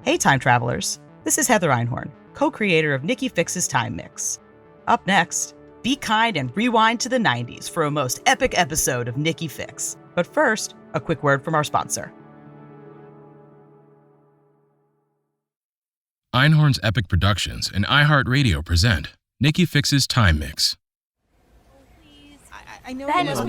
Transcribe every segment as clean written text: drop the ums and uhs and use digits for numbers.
Hey, time travelers. This is Heather Einhorn, co-creator of Nicki Fix's Time Mix. Up next, be kind and rewind to the 90s for a most epic episode of Nicki Fix. But first, a quick word from our sponsor. Einhorn's Epic Productions and iHeartRadio present Nicki Fix's Time Mix. I know. Ben, Please,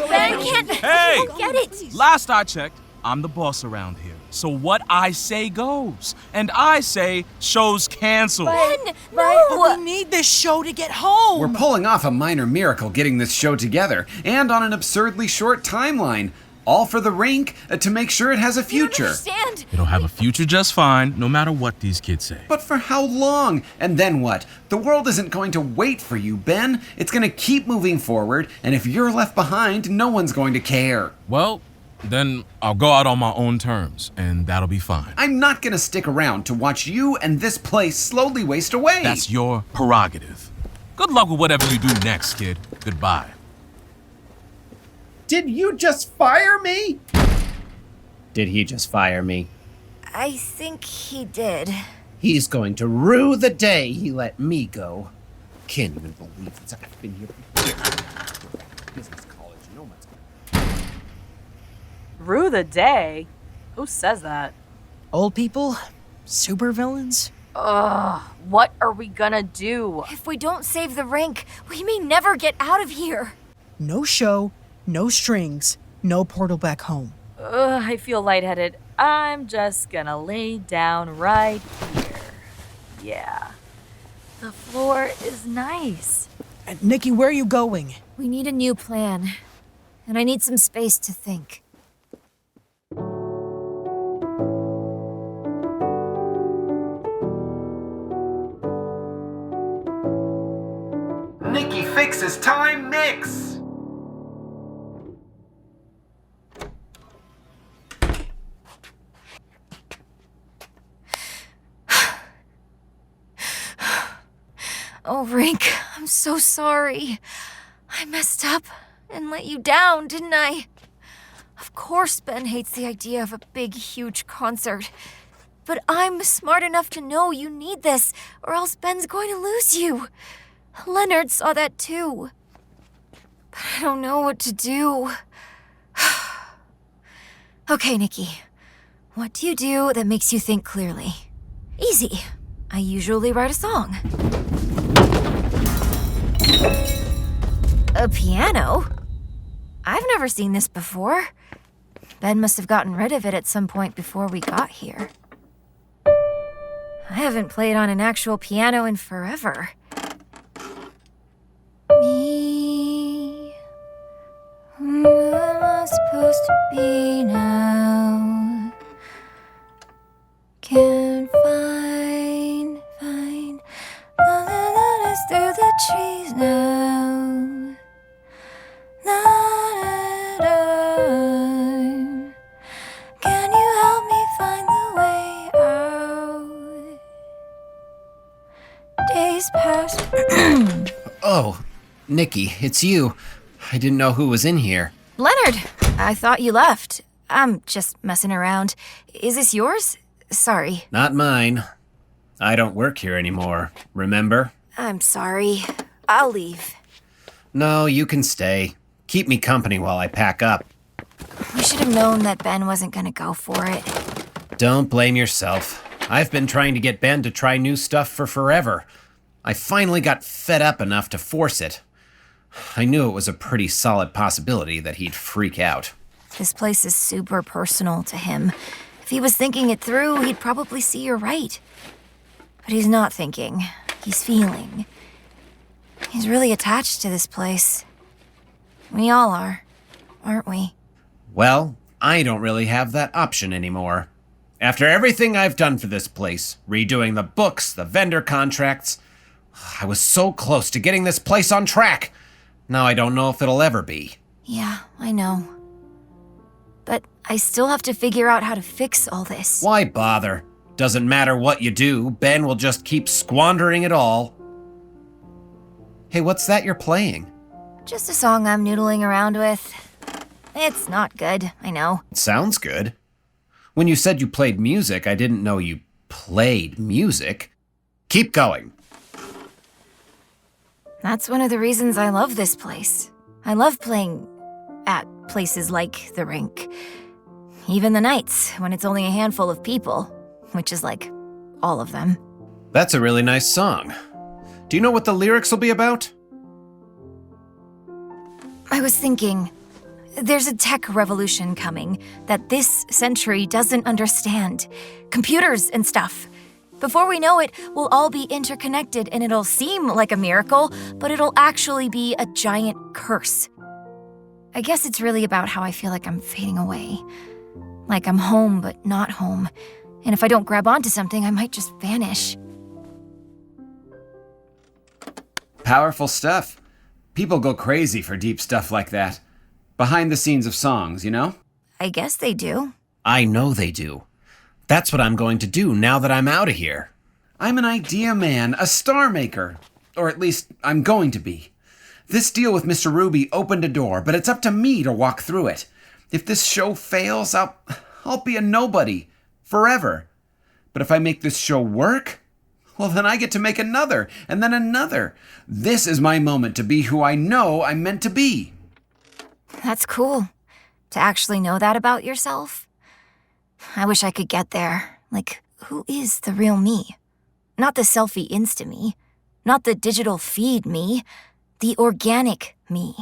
Ben. Hey! Get it! Last I checked, I'm the boss around here. So what I say goes. And I say show's canceled. Ben, no! We need this show to get home. We're pulling off a minor miracle getting this show together, and on an absurdly short timeline. All for the rink, to make sure it has a future. You don't understand. It'll have a future just fine, no matter what these kids say. But for how long? And then what? The world isn't going to wait for you, Ben. It's going to keep moving forward, and if you're left behind, no one's going to care. Well, then I'll go out on my own terms, and that'll be fine. I'm not going to stick around to watch you and this place slowly waste away. That's your prerogative. Good luck with whatever you do next, kid. Goodbye. Did you just fire me? Did he just fire me? I think he did. He's going to rue the day he let me go. Can't even believe it. I've been here for years. Business college, no one's Rue the day? Who says that? Old people? Supervillains? Ugh, what are we gonna do? If we don't save the rink, we may never get out of here. No show, no strings, no portal back home. Ugh, I feel lightheaded. I'm just gonna lay down right here. Yeah. The floor is nice. Nicki, where are you going? We need a new plan. And I need some space to think. Nicki Fix's Time Mix! Oh, Rink, I'm so sorry. I messed up and let you down, didn't I? Of course Ben hates the idea of a big, huge concert. But I'm smart enough to know you need this, or else Ben's going to lose you. Leonard saw that too. But I don't know what to do. Okay, Nicki. What do you do that makes you think clearly? Easy. I usually write a song. A piano? I've never seen this before. Ben must have gotten rid of it at some point before we got here. I haven't played on an actual piano in forever. Me, who am I supposed to be now? Can't find the letters through the trees now. Not at all. Can you help me find the way out? Days pass. Oh, Nicki, it's you. I didn't know who was in here. Leonard, I thought you left. I'm just messing around. Is this yours? Sorry. Not mine. I don't work here anymore, remember? I'm sorry. I'll leave. No, you can stay. Keep me company while I pack up. You should have known that Ben wasn't gonna go for it. Don't blame yourself. I've been trying to get Ben to try new stuff for forever. I finally got fed up enough to force it. I knew it was a pretty solid possibility that he'd freak out. This place is super personal to him. If he was thinking it through, he'd probably see you're right. But he's not thinking. He's feeling. He's really attached to this place. We all are, aren't we? Well, I don't really have that option anymore. After everything I've done for this place, redoing the books, the vendor contracts, I was so close to getting this place on track. Now I don't know if it'll ever be. Yeah, I know. But I still have to figure out how to fix all this. Why bother? Doesn't matter what you do, Ben will just keep squandering it all. Hey, what's that you're playing? Just a song I'm noodling around with. It's not good, I know. It sounds good. When you said you played music, I didn't know you played music. Keep going. That's one of the reasons I love this place. I love playing at places like the rink. Even the nights when it's only a handful of people, which is like all of them. That's a really nice song. Do you know what the lyrics will be about? I was thinking, there's a tech revolution coming that this century doesn't understand. Computers and stuff. Before we know it, we'll all be interconnected and it'll seem like a miracle, but it'll actually be a giant curse. I guess it's really about how I feel like I'm fading away. Like I'm home, but not home. And if I don't grab onto something, I might just vanish. Powerful stuff. People go crazy for deep stuff like that. Behind the scenes of songs, you know? I guess they do. I know they do. That's what I'm going to do now that I'm out of here. I'm an idea man, a star maker. Or at least, I'm going to be. This deal with Mr. Ruby opened a door, but it's up to me to walk through it. If this show fails, I'll be a nobody. Forever. But if I make this show work, well, then I get to make another, and then another. This is my moment to be who I know I'm meant to be. That's cool. To actually know that about yourself. I wish I could get there. Like, who is the real me? Not the selfie Insta me. Not the digital feed me. The organic me.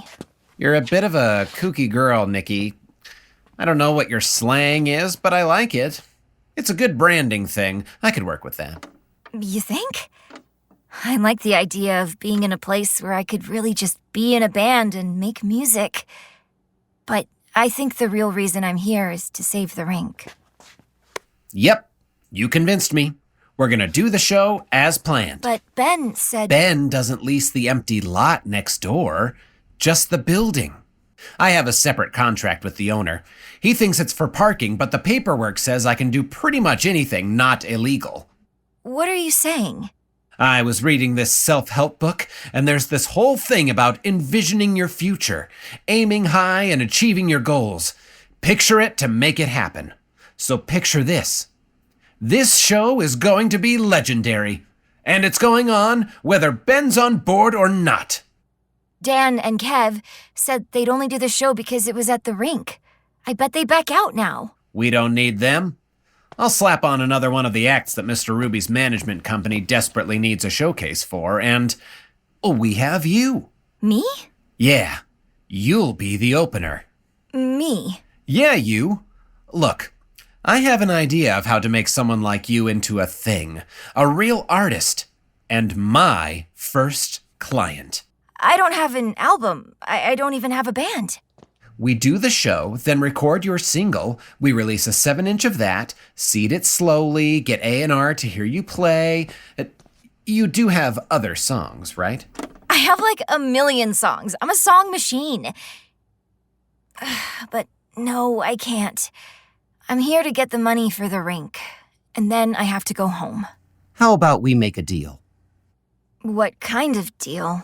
You're a bit of a kooky girl, Nicki. I don't know what your slang is, but I like it. It's a good branding thing. I could work with that. You think? I like the idea of being in a place where I could really just be in a band and make music. But I think the real reason I'm here is to save the rink. Yep, you convinced me. We're gonna do the show as planned. But Ben said... Ben doesn't lease the empty lot next door, just the building. I have a separate contract with the owner. He thinks it's for parking, but the paperwork says I can do pretty much anything not illegal. What are you saying? I was reading this self-help book, and there's this whole thing about envisioning your future, aiming high and achieving your goals. Picture it to make it happen. So picture this. This show is going to be legendary, and it's going on whether Ben's on board or not. Dan and Kev said they'd only do the show because it was at the rink. I bet they back out now. We don't need them. I'll slap on another one of the acts that Mr. Ruby's management company desperately needs a showcase for, and we have you. Me? Yeah, you'll be the opener. Me? Yeah, you. Look, I have an idea of how to make someone like you into a thing, a real artist, and my first client. I don't have an album. I don't even have a band. We do the show, then record your single. We release a 7-inch of that, seed it slowly, get A&R to hear you play. You do have other songs, right? I have like a million songs. I'm a song machine. But no, I can't. I'm here to get the money for the rink, and then I have to go home. How about we make a deal? What kind of deal?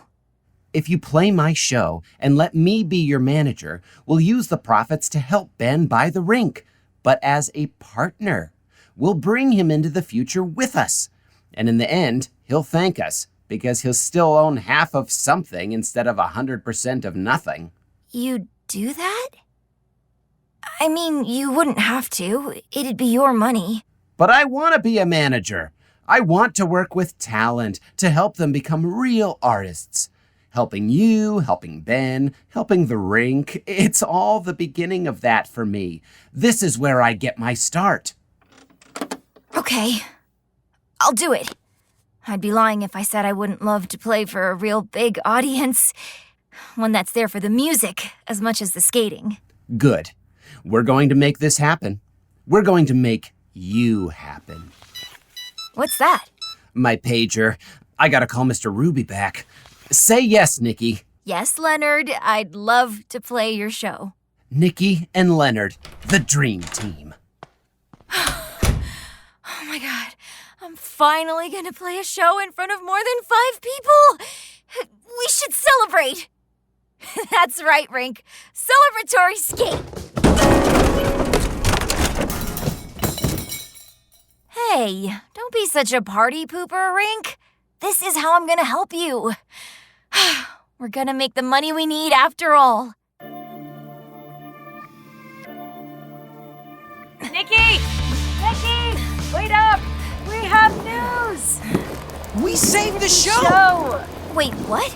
If you play my show and let me be your manager, we'll use the profits to help Ben buy the rink, but as a partner. We'll bring him into the future with us. And in the end, he'll thank us because he'll still own half of something instead of 100% of nothing. You do that? I mean, you wouldn't have to. It'd be your money. But I want to be a manager. I want to work with talent to help them become real artists. Helping you, helping Ben, helping the rink. It's all the beginning of that for me. This is where I get my start. Okay. I'll do it. I'd be lying if I said I wouldn't love to play for a real big audience. One that's there for the music as much as the skating. Good. We're going to make this happen. We're going to make you happen. What's that? My pager. I gotta call Mr. Ruby back. Say yes, Nicki. Yes, Leonard. I'd love to play your show. Nicki and Leonard, the dream team. Oh my God. I'm finally gonna play a show in front of more than 5 people. We should celebrate. That's right, Rink. Celebratory skate! Hey, don't be such a party pooper, Rink. This is how I'm gonna help you. We're gonna make the money we need after all. Nicki! Nicki! Wait up! We have news! We saved the show! Wait, what?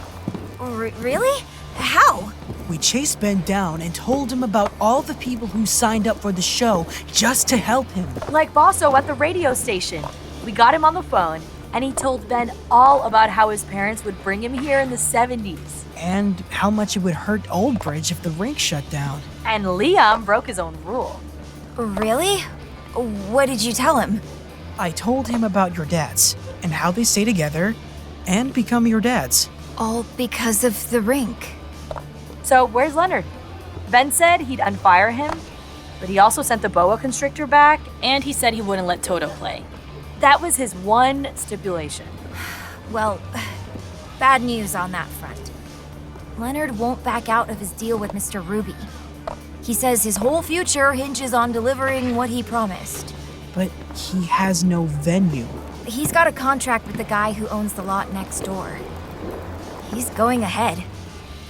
Really? How? We chased Ben down and told him about all the people who signed up for the show just to help him. Like Bosso at the radio station. We got him on the phone, and he told Ben all about how his parents would bring him here in the 70s. And how much it would hurt Oldbridge if the rink shut down. And Liam broke his own rule. Really? What did you tell him? I told him about your dads and how they stay together and become your dads. All because of the rink. So, where's Leonard? Ben said he'd unfire him, but he also sent the boa constrictor back, and he said he wouldn't let Toto play. That was his one stipulation. Well, bad news on that front. Leonard won't back out of his deal with Mr. Ruby. He says his whole future hinges on delivering what he promised. But he has no venue. He's got a contract with the guy who owns the lot next door. He's going ahead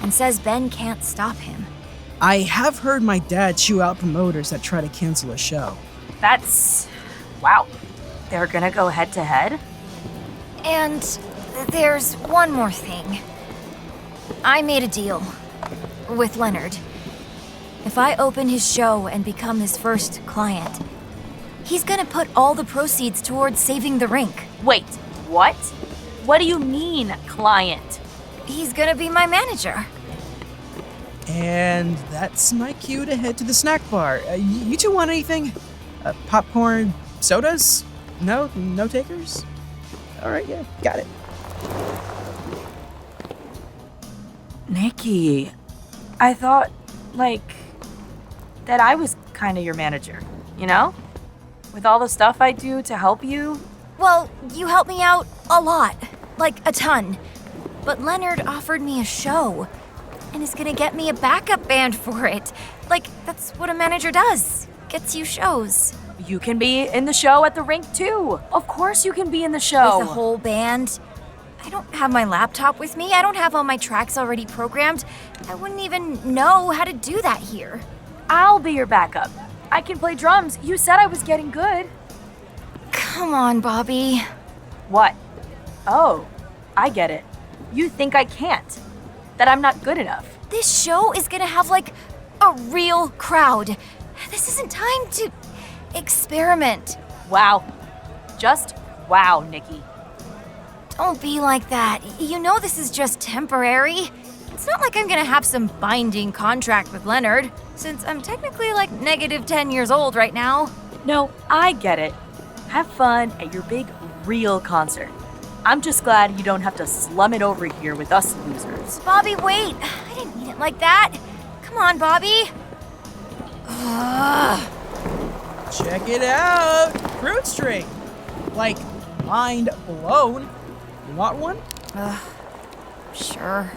and says Ben can't stop him. I have heard my dad chew out promoters that try to cancel a show. That's... wow. They're gonna go head to head? And there's one more thing. I made a deal with Leonard. If I open his show and become his first client, he's gonna put all the proceeds towards saving the rink. Wait, what? What do you mean, client? He's gonna be my manager. And that's my cue to head to the snack bar. You two want anything? Popcorn, sodas? No takers? All right, yeah, got it. Nicki, I thought, that I was kind of your manager, you know? With all the stuff I do to help you. Well, you help me out a lot. A ton. But Leonard offered me a show. And is gonna get me a backup band for it. That's what a manager does. Gets you shows. You can be in the show at the rink, too. Of course you can be in the show. With the whole band. I don't have my laptop with me. I don't have all my tracks already programmed. I wouldn't even know how to do that here. I'll be your backup. I can play drums. You said I was getting good. Come on, Bobbie. What? Oh, I get it. You think I can't. That I'm not good enough. This show is gonna have, a real crowd. This isn't time to experiment. Wow. Just wow, Nicki. Don't be like that. You know this is just temporary. It's not like I'm gonna have some binding contract with Leonard, since I'm technically -10 years old right now. No, I get it. Have fun at your big, real concert. I'm just glad you don't have to slum it over here with us losers. Bobbie, wait. I didn't mean it like that. Come on, Bobbie. Check it out! Fruit string! Mind blown. You want one? Sure.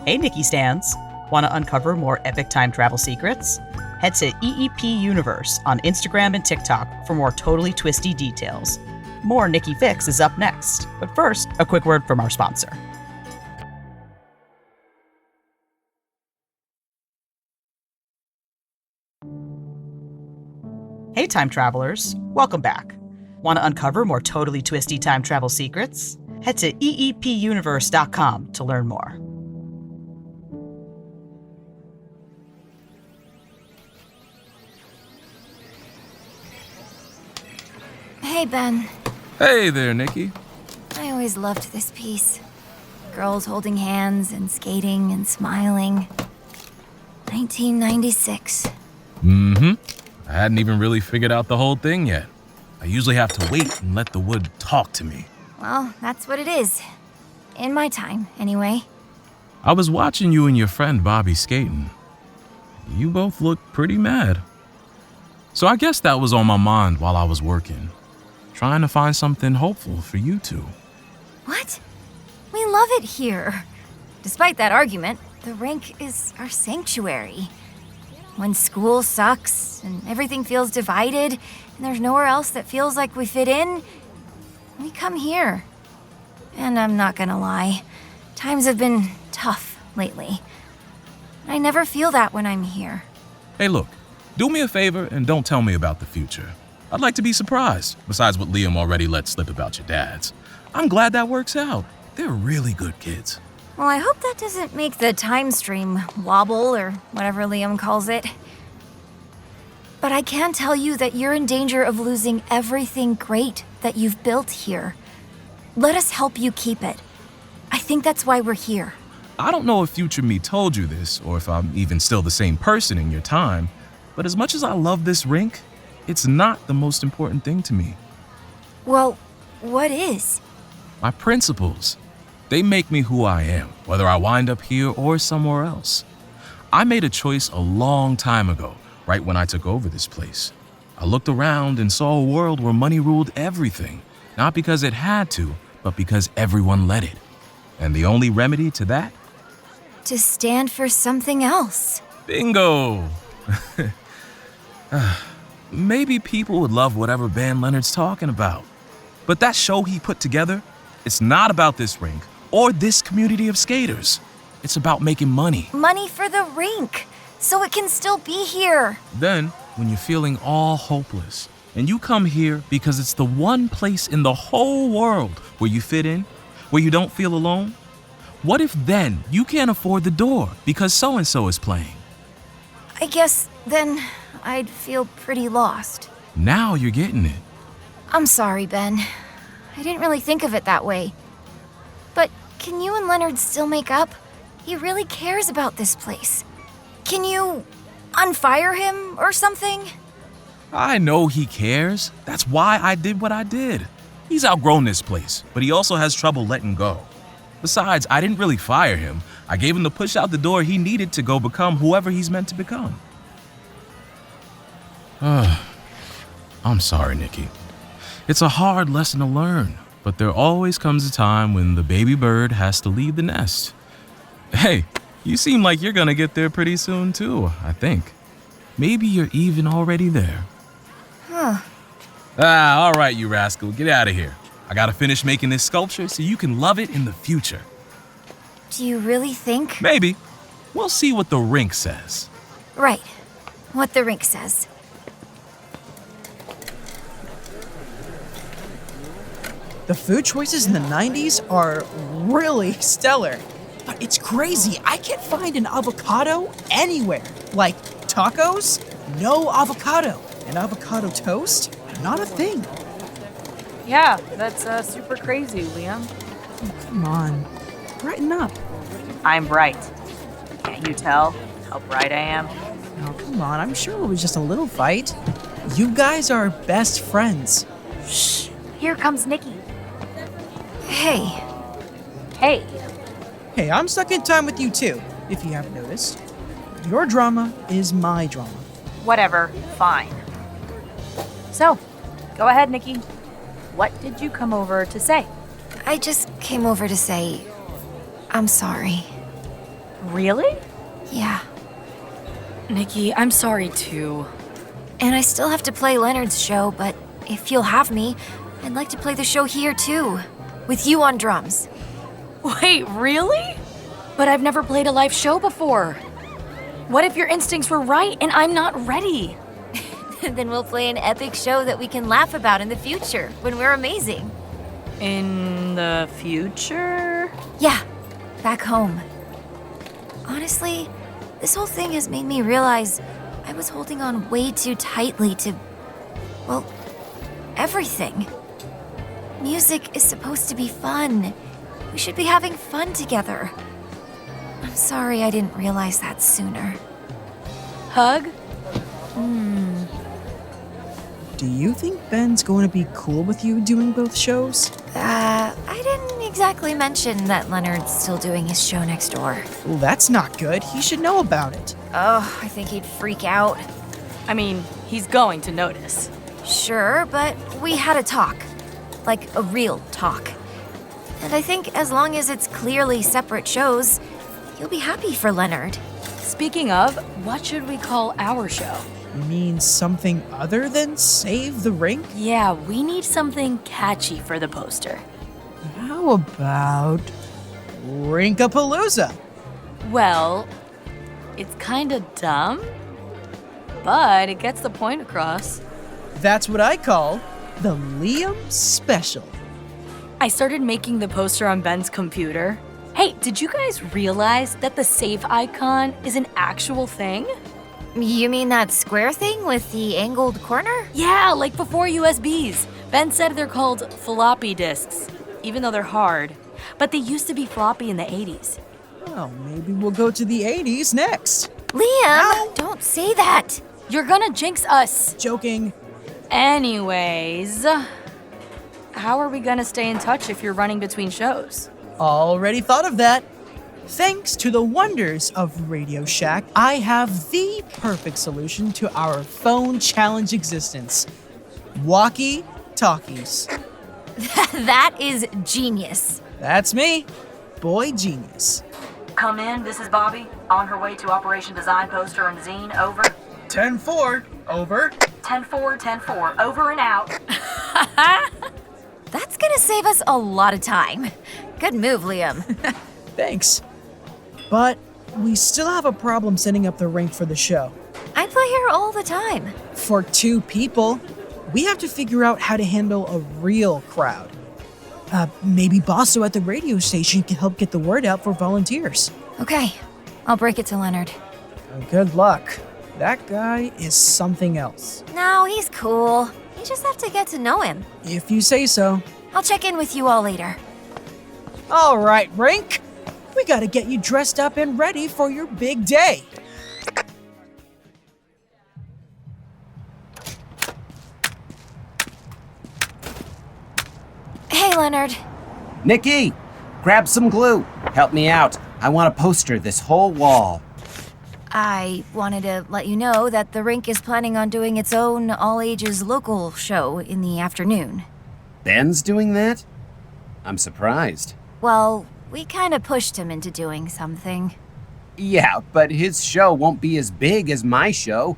Hey, Nicki Stans. Want to uncover more epic time travel secrets? Head to EEP Universe on Instagram and TikTok for more totally twisty details. More Nicki Fix is up next, but first, a quick word from our sponsor. Hey, time travelers. Welcome back. Want to uncover more totally twisty time travel secrets? Head to eepuniverse.com to learn more. Hey, Ben. Hey there, Nicki. I always loved this piece. Girls holding hands and skating and smiling. 1996. Mm-hmm. I hadn't even really figured out the whole thing yet. I usually have to wait and let the wood talk to me. Well, that's what it is. In my time, anyway. I was watching you and your friend Bobbie skating. You both looked pretty mad. So I guess that was on my mind while I was working. Trying to find something hopeful for you two. What? We love it here. Despite that argument, the rink is our sanctuary. When school sucks and everything feels divided and there's nowhere else that feels like we fit in, we come here. And I'm not gonna lie, times have been tough lately. I never feel that when I'm here. Hey, look, do me a favor and don't tell me about the future. I'd like to be surprised, besides what Liam already let slip about your dads. I'm glad that works out. They're really good kids. Well, I hope that doesn't make the time stream wobble or whatever Liam calls it. But I can tell you that you're in danger of losing everything great that you've built here. Let us help you keep it. I think that's why we're here. I don't know if future me told you this, or if I'm even still the same person in your time, but as much as I love this rink, it's not the most important thing to me. Well, what is? My principles. They make me who I am, whether I wind up here or somewhere else. I made a choice a long time ago, right when I took over this place. I looked around and saw a world where money ruled everything, not because it had to, but because everyone let it. And the only remedy to that? To stand for something else. Bingo! Maybe people would love whatever band Leonard's talking about. But that show he put together, it's not about this rink or this community of skaters. It's about making money. Money for the rink, so it can still be here. Then, when you're feeling all hopeless, and you come here because it's the one place in the whole world where you fit in, where you don't feel alone, what if then you can't afford the door because so-and-so is playing? I guess then I'd feel pretty lost. Now you're getting it. I'm sorry, Ben. I didn't really think of it that way. But can you and Leonard still make up? He really cares about this place. Can you unfire him or something? I know he cares. That's why I did what I did. He's outgrown this place, but he also has trouble letting go. Besides, I didn't really fire him. I gave him the push out the door he needed to go become whoever he's meant to become. I'm sorry, Nicki. It's a hard lesson to learn, but there always comes a time when the baby bird has to leave the nest. Hey, you seem like you're gonna get there pretty soon too, I think. Maybe you're even already there. All right, you rascal, get out of here. I gotta finish making this sculpture so you can love it in the future. Do you really think? Maybe. We'll see what the rink says. Right. What the rink says. The food choices in the 90s are really stellar. But it's crazy. I can't find an avocado anywhere. Like tacos, no avocado. And avocado toast, not a thing. Yeah, that's super crazy, Liam. Oh, come on. Brighten up. I'm bright. Can't you tell how bright I am? Oh, come on. I'm sure it was just a little fight. You guys are best friends. Shh. Here comes Nicki. Hey. Hey. Hey, I'm stuck in time with you too, if you haven't noticed. Your drama is my drama. Whatever. Fine. So, go ahead, Nicki. What did you come over to say? I just came over to say, I'm sorry. Really? Yeah. Nicki, I'm sorry too. And I still have to play Leonard's show, but if you'll have me, I'd like to play the show here too. With you on drums. Wait, really? But I've never played a live show before. What if your instincts were right and I'm not ready? Then we'll play an epic show that we can laugh about in the future when we're amazing. In the future? Yeah, back home. Honestly, this whole thing has made me realize I was holding on way too tightly to, well, everything. Music is supposed to be fun. We should be having fun together. I'm sorry I didn't realize that sooner. Hug? Do you think Ben's going to be cool with you doing both shows? I didn't exactly mention that Leonard's still doing his show next door. Well, that's not good. He should know about it. Oh, I think he'd freak out. I mean, he's going to notice. Sure, but we had a talk. Like a real talk. And I think as long as it's clearly separate shows, you'll be happy for Leonard. Speaking of, what should we call our show? You mean something other than Save the Rink? Yeah, we need something catchy for the poster. How about Rinkapalooza? Well, it's kinda dumb, but it gets the point across. That's what I call the Liam Special. I started making the poster on Ben's computer. Hey, did you guys realize that the save icon is an actual thing? You mean that square thing with the angled corner? Yeah, like before USBs. Ben said they're called floppy disks, even though they're hard. But they used to be floppy in the 80s. Well, maybe we'll go to the 80s next. Liam, don't say that. You're gonna jinx us. Joking. Anyways, how are we gonna stay in touch if you're running between shows? Already thought of that. Thanks to the wonders of Radio Shack, I have the perfect solution to our phone challenge existence. Walkie-talkies. That is genius. That's me. Boy genius. Come in, this is Bobbie. On her way to Operation Design Poster and Zine, over. 10-4, over. 10-4, 10-4, over and out. That's gonna save us a lot of time. Good move, Liam. Thanks. But we still have a problem setting up the rink for the show. I play here all the time. For 2 people, we have to figure out how to handle a real crowd. Maybe Bosso at the radio station can help get the word out for volunteers. Okay, I'll break it to Leonard. Good luck. That guy is something else. No, he's cool. You just have to get to know him. If you say so. I'll check in with you all later. All right, Rink. We gotta get you dressed up and ready for your big day. Hey, Leonard. Nicki, grab some glue. Help me out. I want to poster this whole wall. I wanted to let you know that the rink is planning on doing its own all-ages local show in the afternoon. Ben's doing that? I'm surprised. Well, we kind of pushed him into doing something. Yeah, but his show won't be as big as my show.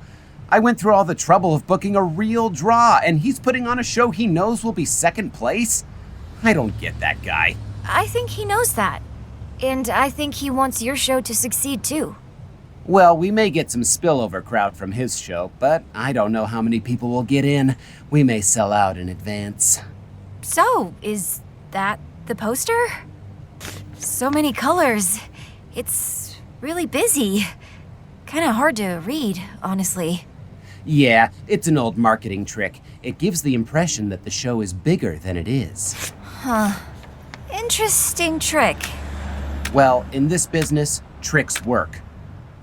I went through all the trouble of booking a real draw, and he's putting on a show he knows will be second place? I don't get that guy. I think he knows that. And I think he wants your show to succeed too. Well, we may get some spillover crowd from his show, but I don't know how many people will get in. We may sell out in advance. So, is that the poster? So many colors. It's really busy. Kind of hard to read, honestly. Yeah, it's an old marketing trick. It gives the impression that the show is bigger than it is. Huh. Interesting trick. Well, in this business, tricks work.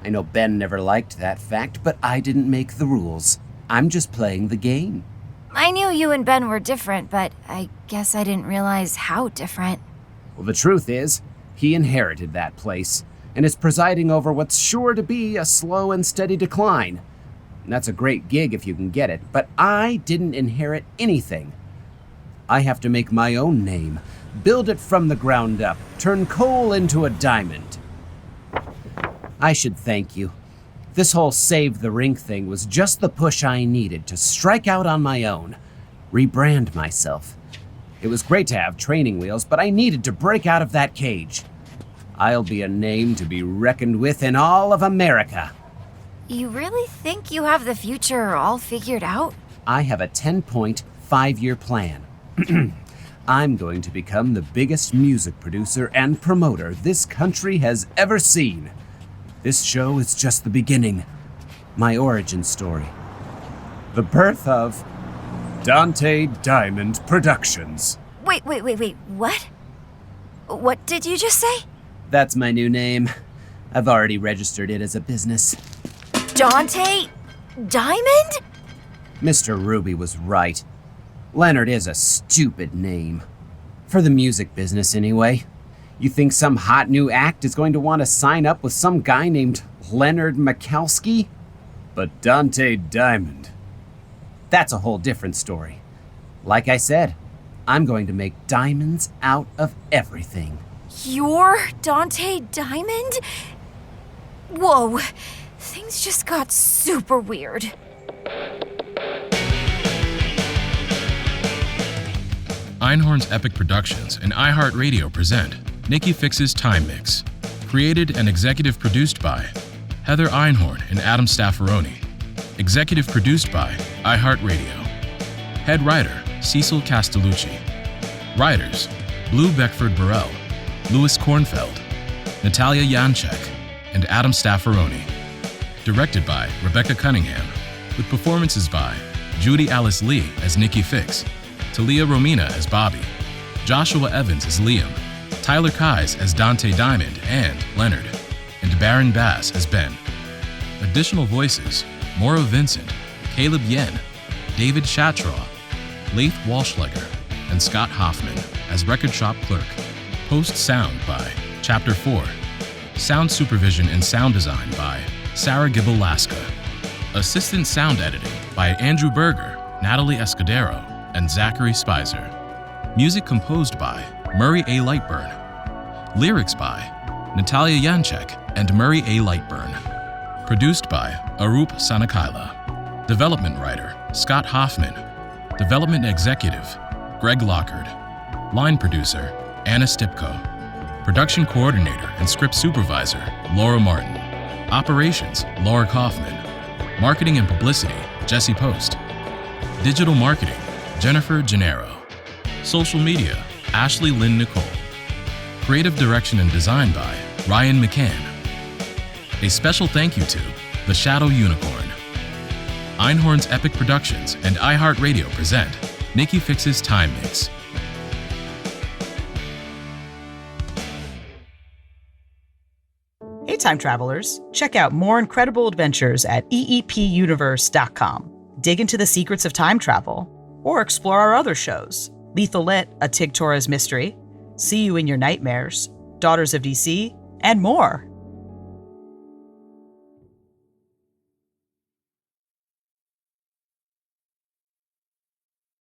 I know Ben never liked that fact, but I didn't make the rules. I'm just playing the game. I knew you and Ben were different, but I guess I didn't realize how different. Well, the truth is, he inherited that place, and is presiding over what's sure to be a slow and steady decline. And that's a great gig if you can get it, but I didn't inherit anything. I have to make my own name, build it from the ground up, turn coal into a diamond. I should thank you. This whole Save the Rink thing was just the push I needed to strike out on my own, rebrand myself. It was great to have training wheels, but I needed to break out of that cage. I'll be a name to be reckoned with in all of America. You really think you have the future all figured out? I have a 10-point, 5-year plan. I'm going to become the biggest music producer and promoter this country has ever seen. This show is just the beginning. My origin story. The birth of Dante Diamond Productions. Wait, what? What did you just say? That's my new name. I've already registered it as a business. Dante Diamond? Mr. Ruby was right. Leonard is a stupid name. For the music business, anyway. You think some hot new act is going to want to sign up with some guy named Leonard Mikowski? But Dante Diamond. That's a whole different story. Like I said, I'm going to make diamonds out of everything. You're Dante Diamond? Whoa, things just got super weird. Einhorn's Epic Productions and iHeartRadio present Nicki Fix's Time Mix. Created and executive produced by Heather Einhorn and Adam Staffaroni. Executive produced by iHeartRadio. Head writer, Cecil Castellucci. Writers, Bleu-Beckford Burrell, Louis Kornfeld, Natalia Yanchak, and Adam Staffaroni. Directed by Rebecca Cunningham, with performances by Judy Alice Lee as Nicki Fix, Thalia Romina as Bobbie, Joshua Evans as Liam, Tyler Keyes as Dante Diamond and Leonard, and Barron Bass as Ben. Additional voices, Maura Vincent, Caleb Yen, David Shatraw, Leith Walschlager, and Scott Hoffman as Record Shop Clerk. Post sound by Chapter 4. Sound supervision and sound design by Sarah Gibble-Laska. Assistant sound editing by Andrew Berger, Natalie Escudero, and Zachary Spicer. Music composed by Murray A. Lightburn. Lyrics by Natalia Yanchak and Murray A. Lightburn. Produced by Arup Sanakaila. Development writer Scott Hoffman. Development executive Greg Lockard. Line producer Anna Stipko. Production coordinator and script supervisor Laura Martin. Operations Laura Kaufman. Marketing and publicity Jesse Post. Digital marketing Jennifer Gennaro. Social media Ashley Lynn Nicole. Creative direction and design by Ryan McCann. A special thank you to The Shadow Unicorn. Einhorn's Epic Productions and iHeartRadio present Nicki Fix's Time Mix. Hey, time travelers. Check out more incredible adventures at eepuniverse.com. Dig into the secrets of time travel, or explore our other shows. Lethal Lit, A Tig Torres Mystery, See You in Your Nightmares, Daughters of DC, and more.